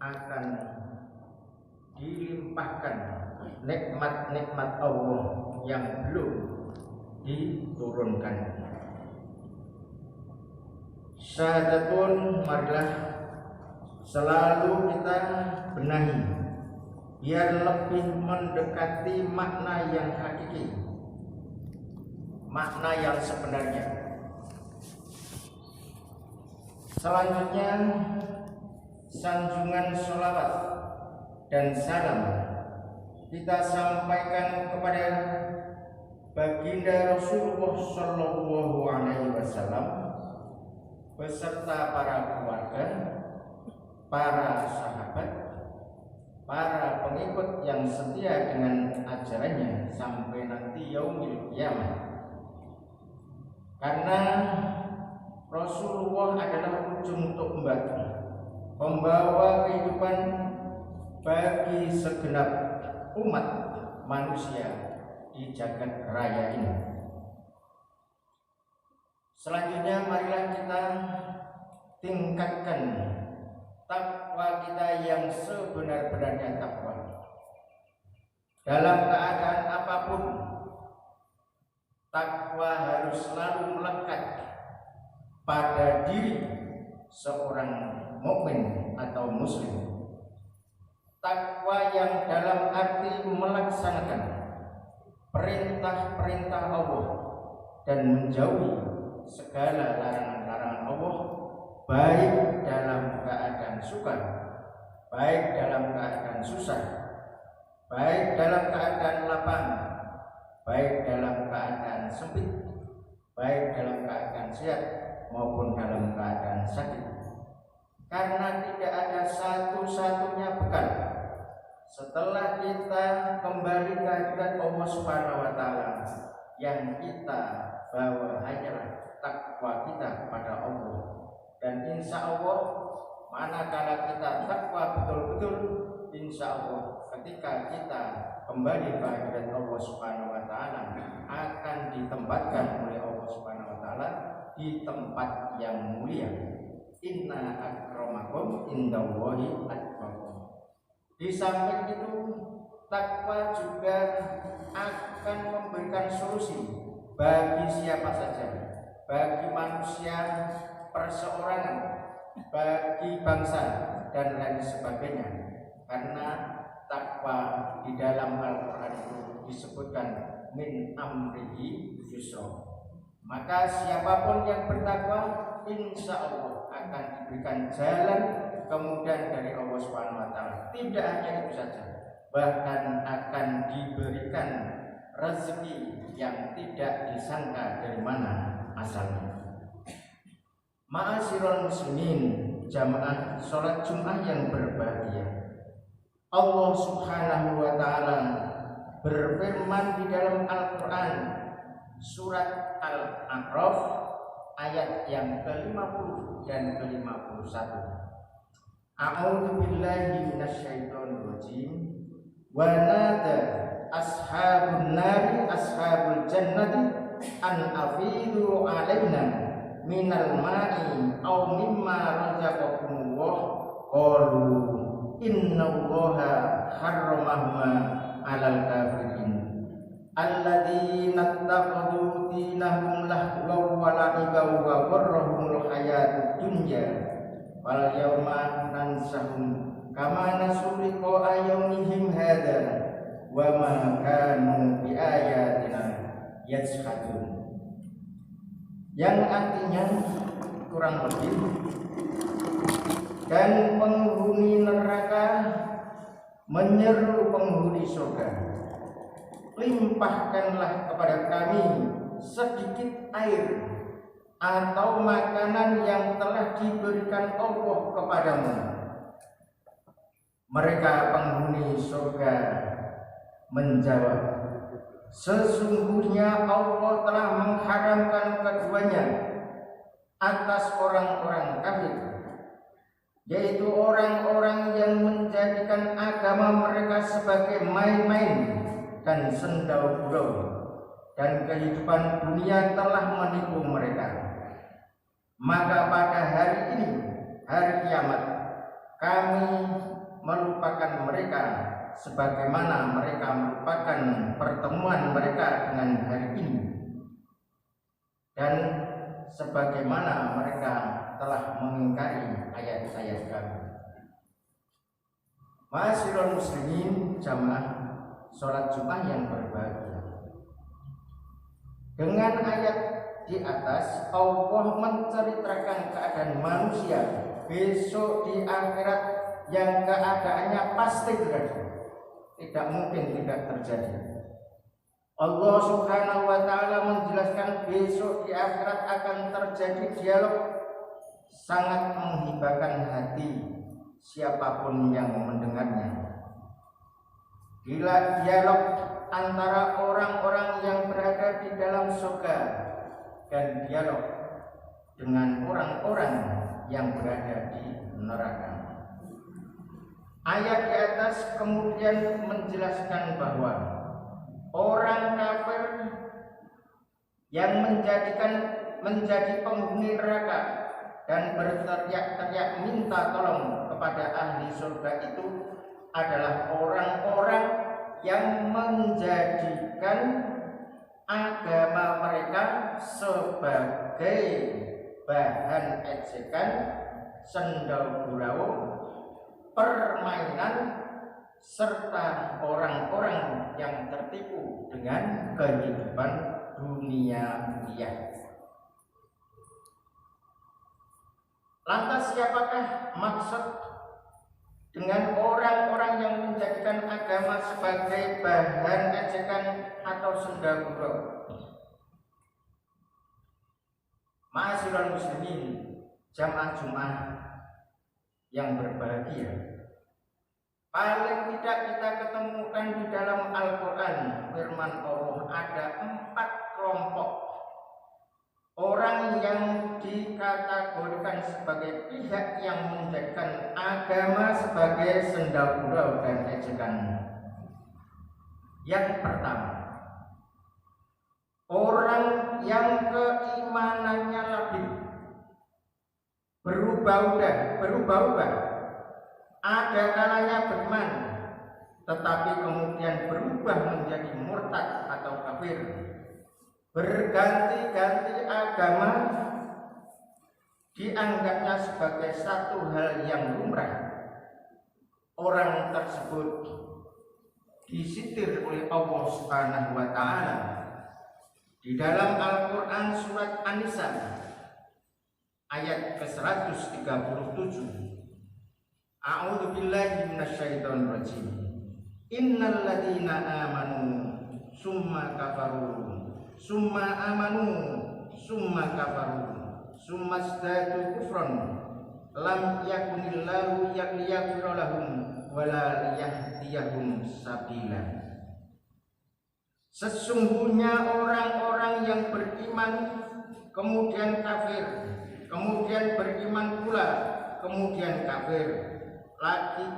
akan dilimpahkan nikmat-nikmat Allah yang belum diturunkan. Syahadatun, marilah selalu kita benahi biar lebih mendekati makna yang hakiki, makna yang sebenarnya. Selanjutnya, sanjungan sholawat dan salam kita sampaikan kepada baginda Rasulullah Shallallahu Alaihi Wasallam beserta para keluarga, para sahabat, para pengikut yang setia dengan ajarannya sampai nanti yaumil qiyamah. Karena Rasulullah adalah ujung tombak pembawa kehidupan bagi segenap umat manusia di jagat raya ini. Selanjutnya, marilah kita tingkatkan takwa kita yang sebenar-benarnya takwa. Dalam keadaan apapun, takwa harus selalu melekat pada diri seorang mukmin atau muslim. Takwa yang dalam arti melaksanakan perintah-perintah Allah dan menjauhi segala larangan-larangan Allah, baik dalam keadaan suka, baik dalam keadaan susah, baik dalam keadaan lapang, baik dalam keadaan sempit, baik dalam keadaan sehat maupun dalam keadaan sakit. Karena tidak ada satu-satunya bekal setelah kita kembali ke hadirat Allah Subhanahu wa taala yang kita bawa hanyalah takwa kita kepada Allah. Dan insya Allah manakala kita takwa betul-betul, insya Allah ketika kita kembali ke hadirat Allah Subhanahu wa taala akan ditempatkan oleh Allah Subhanahu wa taala di tempat yang mulia. Inna akramakum indallahi atqakum. Di samping itu, takwa juga akan memberikan solusi bagi siapa saja, bagi manusia perseorangan, bagi bangsa dan lain sebagainya. Karena takwa di dalam Al-Quran itu disebutkan min amrihi yusra. Maka siapapun yang bertakwa, insya Allah akan diberikan jalan kemudian dari Allah Subhanahu wa taala. Tidak hanya itu saja, bahkan akan diberikan rezeki yang tidak disangka dari mana asalnya. Ma'asyiral muslimin, jamaah sholat Jumat yang berbahagia. Allah Subhanahu wa taala berfirman di dalam Al-Qur'an surat Al-A'raf ayat yang ke-50 dan ke-51. A'udzu billahi minasyaitonir rajim. Wa nada ashabun nari ashabul jannati an afidu alaina minal ma'i aw mimma razaqakumullah qalu innallaha harramahuma 'alal kafirin alladzina ittakhadhu dinahum lahwan wa la'iban wa gharrahumul hayatud dunya wal yawma nansahum kama nasu liqa'a yawmihim hadza wa ma kanu bi ayatina yajhadun. Yang artinya kurang lebih, dan penghuni neraka menyeru penghuni surga, limpahkanlah kepada kami sedikit air atau makanan yang telah diberikan Allah kepadamu. Mereka penghuni surga menjawab, sesungguhnya Allah telah mengharamkan keduanya atas orang-orang kafir, yaitu orang-orang yang menjadikan agama mereka sebagai main-main dan sendau-gurau, dan kehidupan dunia telah menipu mereka. Maka pada hari ini, hari kiamat, kami melupakan mereka sebagaimana mereka melupakan pertemuan mereka dengan hari ini, dan sebagaimana mereka telah mengingkari ayat-ayat kami. Ma'asyiral muslimin, jamaah sholat Jumat yang berbahagia. Dengan ayat di atas, Allah menceritakan keadaan manusia besok di akhirat yang keadaannya pasti terjadi, tidak mungkin tidak terjadi. Allah Subhanahu wa Ta'ala menjelaskan besok di akhirat akan terjadi dialog sangat menghibahkan hati siapapun yang mendengarnya. Dialog antara orang-orang yang berada di dalam surga dan dialog dengan orang-orang yang berada di neraka. Ayat di atas kemudian menjelaskan bahwa orang kafir yang menjadi penghuni neraka dan berteriak-teriak minta tolong kepada ahli surga itu adalah orang-orang yang menjadikan agama mereka sebagai bahan ejekan, sendal gurau, permainan, serta orang-orang yang tertipu dengan kehidupan duniawiah. Lantas siapakah maksud dengan orang-orang yang menjadikan agama sebagai bahan ejekan atau sendal gurau? Ma'asyiral muslimin, jamaah Jumat yang berbahagia, paling tidak kita ketemukan di dalam Al-Quran firman Allah ada 4 kelompok orang yang dikategorikan sebagai pihak yang menjadikan agama sebagai sendal gurau dan ejekan. Yang pertama, orang yang keimanannya labil, berubah-ubah, ada kalanya beriman, tetapi kemudian berubah menjadi murtad atau kafir, berganti-ganti agama, dianggapnya sebagai satu hal yang lumrah. Orang tersebut disitir oleh Allah Subhanahu wa Ta'ala di dalam Al-Quran surat An-Nisa ayat ke-137. A'udzu billahi minasyaitonir rajim. Innal ladzina amanu summa kafaru summa amanu summa kafaru summa zdadu kufran lam yakunillahu yaghfira lahum wala liyahdiyahum sabila. Sesungguhnya orang-orang yang beriman kemudian kafir, kemudian beriman pula, kemudian kafir lagi,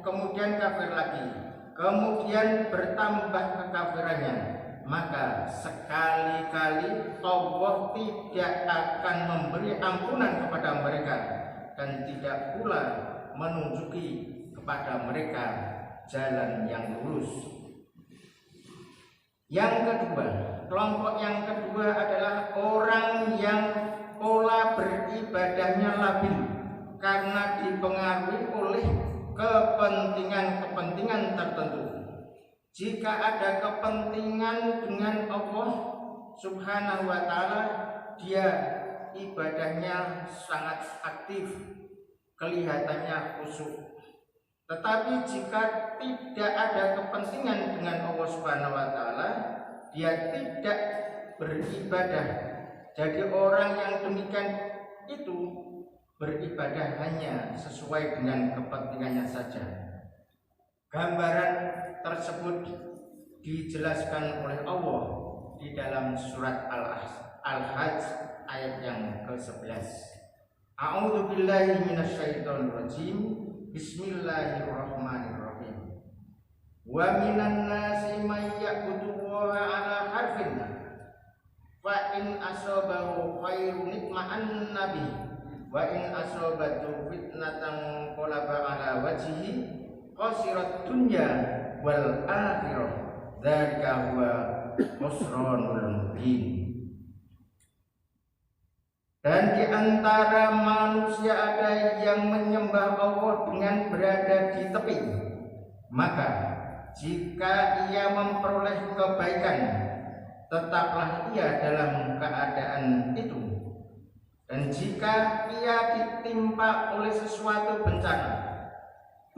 kemudian kafir lagi, kemudian bertambah kekafirannya, maka sekali-kali Allah tidak akan memberi ampunan kepada mereka dan tidak pula menunjuki kepada mereka jalan yang lurus. Yang kedua, kelompok yang kedua adalah orang yang pola beribadahnya labil karena dipengaruhi oleh kepentingan-kepentingan tertentu. Jika ada kepentingan dengan Allah Subhanahu wa Ta'ala, dia ibadahnya sangat aktif, kelihatannya khusyuk. Tetapi jika tidak ada kepentingan dengan Allah Subhanahu wa Ta'ala, dia tidak beribadah. Jadi orang yang demikian itu beribadah hanya sesuai dengan kepentingannya saja. Gambaran tersebut dijelaskan oleh Allah di dalam surat Al-Hajj ayat yang ke-11. A'udzu billahi minasyaitonir rajim. Bismillahirrahmanirrahim. Wa minan nasi may ya'budullaha 'ala harfin fa in asabahu khairun itma'anna bihi wa in asabatu fitnatan qalaba ala wajhihi khasirat dunya wal akhirah dzalika huwa khusranul mubin. Dan di antara manusia ada yang menyembah Allah dengan berada di tepi, maka jika ia memperoleh kebaikan, tetaplah ia dalam keadaan itu. Dan jika ia ditimpa oleh sesuatu bencana,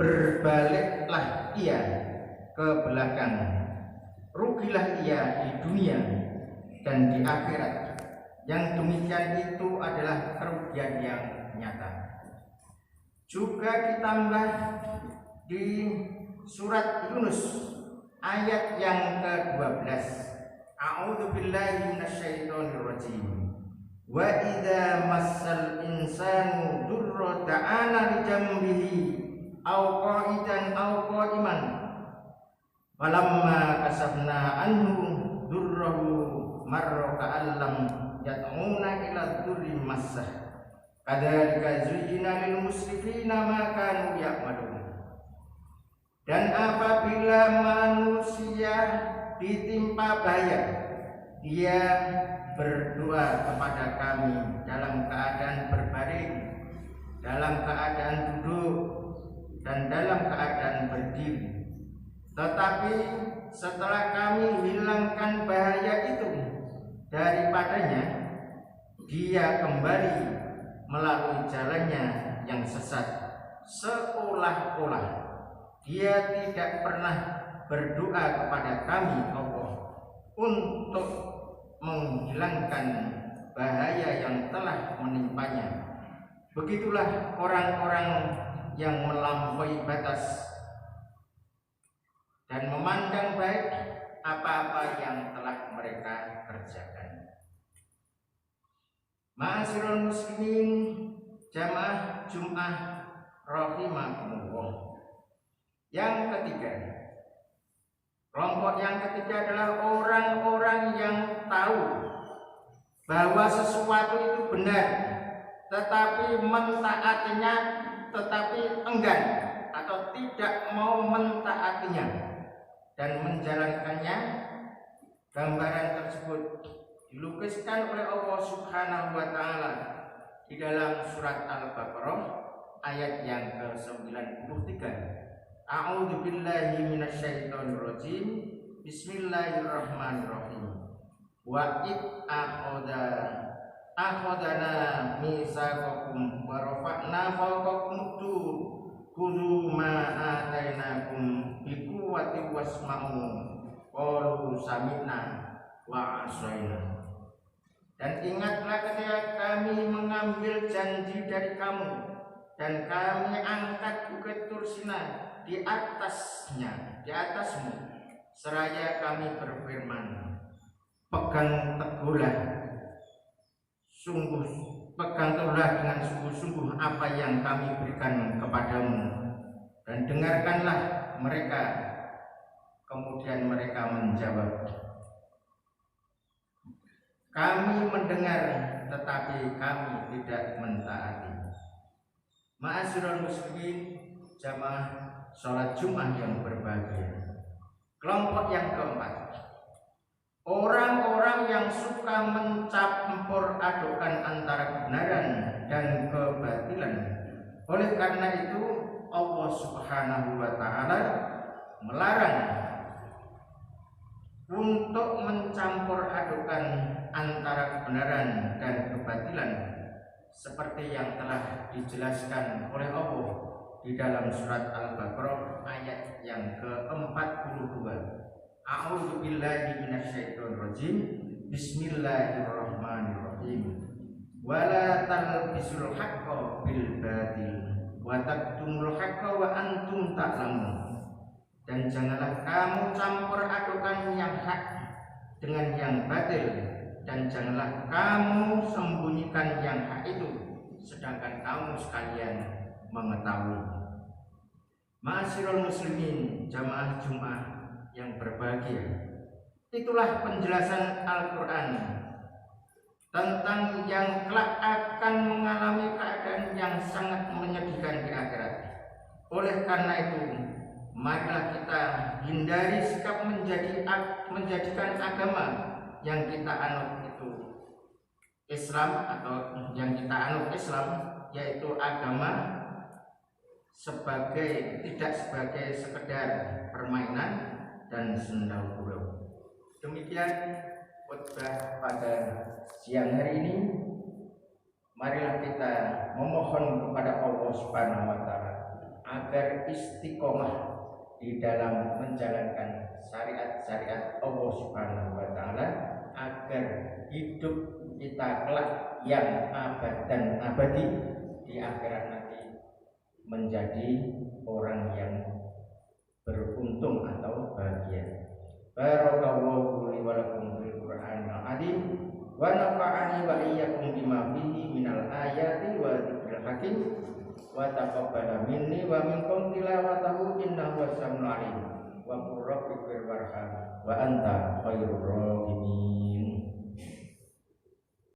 berbaliklah ia ke belakang. Rugilah ia di dunia dan di akhirat. Yang demikian itu adalah kerugian yang nyata. Juga ditambah di surat Yunus ayat yang ke-12. A'udzubillahi minasyaitonirrajim. Wa idza massal insanu durra ta'ana li jambihi aw qa'idan aw qa'iman falamma kasabna anhu durrahu marra ka'allam yad'una ila durri massah kadzalika zuyyina lil musrifina ma kanu ya'malun. Dan apabila manusia ditimpa bahaya, dia berdoa kepada kami dalam keadaan berbaring, dalam keadaan duduk, dan dalam keadaan berdiri. Tetapi setelah kami hilangkan bahaya itu daripadanya, dia kembali melalui jalannya yang sesat, seolah-olah dia tidak pernah berdoa kepada kami Allah untuk menghilangkan bahaya yang telah menimpanya. Begitulah orang-orang yang melampaui batas dan memandang baik apa-apa yang telah mereka kerjakan. Ma'asyiral muslimin jamaah Jumat rahimakumullah. Yang ketiga, kelompok yang ketiga adalah orang-orang yang tahu bahwa sesuatu itu benar, tetapi mentaatinya tetapi enggan atau tidak mau mentaatinya dan menjalankannya. Gambaran tersebut dilukiskan oleh Allah Subhanahu wa taala di dalam surat Al-Baqarah ayat yang ke-93. A'udzu billahi minasyaitonirrajim. Bismillahirrahmanirrahim. Wa id akhadana mitsaqakum wa rafa'na fawqakum tur khudhu ma atainakum biquwwatin wasma'u qalu sami'na wa asaina. Dan ingatlah ketika kami mengambil janji dari kamu dan kami angkat bukit Tursina di atasnya, di atasmu, seraya kami berfirman, pegang teguhlah dengan sungguh-sungguh apa yang kami berikan kepadamu, dan dengarkanlah mereka. Kemudian mereka menjawab, kami mendengar tetapi kami tidak mentaati. Ma'asyiral muslimin jamaah sholat Jumat yang berbahagia. Kelompok yang keempat, orang-orang yang suka mencampur adukan antara kebenaran dan kebatilan. Oleh karena itu Allah Subhanahu wa taala melarang untuk mencampur adukan antara kebenaran dan kebatilan, seperti yang telah dijelaskan oleh Allah di dalam surat Al-Baqarah ayat yang ke-42. A'udzu billahi minasyaitonirrajim. Bismillahirrahmanirrahim. Wala talbisul haqqo bil batil wa taktumul haqqo wa antum ta'lamun. Dan janganlah kamu campur adukan yang hak dengan yang batil, dan janganlah kamu sembunyikan yang hak itu sedangkan kamu sekalian mengetahui. Ma'asyiral muslimin jamaah Jumat yang berbahagia, itulah penjelasan Al-Quran tentang yang kelak akan mengalami keadaan yang sangat menyedihkan di akhirat. Oleh karena itu, marilah kita hindari sikap menjadikan agama yang kita anut itu Islam, atau yang kita anut Islam yaitu agama tidak sebagai sekedar permainan dan sendal gurau. Demikian khotbah pada siang hari ini. Marilah kita memohon kepada Allah Subhanahu wa taala agar istiqomah di dalam menjalankan syariat-syariat Allah Subhanahu wa taala, agar hidup kita kelak yang abad dan abadi di akhirat nanti menjadi orang yang beruntung atau bahagia. Barakallahu li wa lakum fil Qur'anil azim wa nafa'ani wa iyyakum bima fihi minal ayati wa dzikril hakim wa taqabbala minni wa minkum tilawatahu innahu was-sami'ul 'alim wa qur rabbi firwarham wa anta khairur rahimin.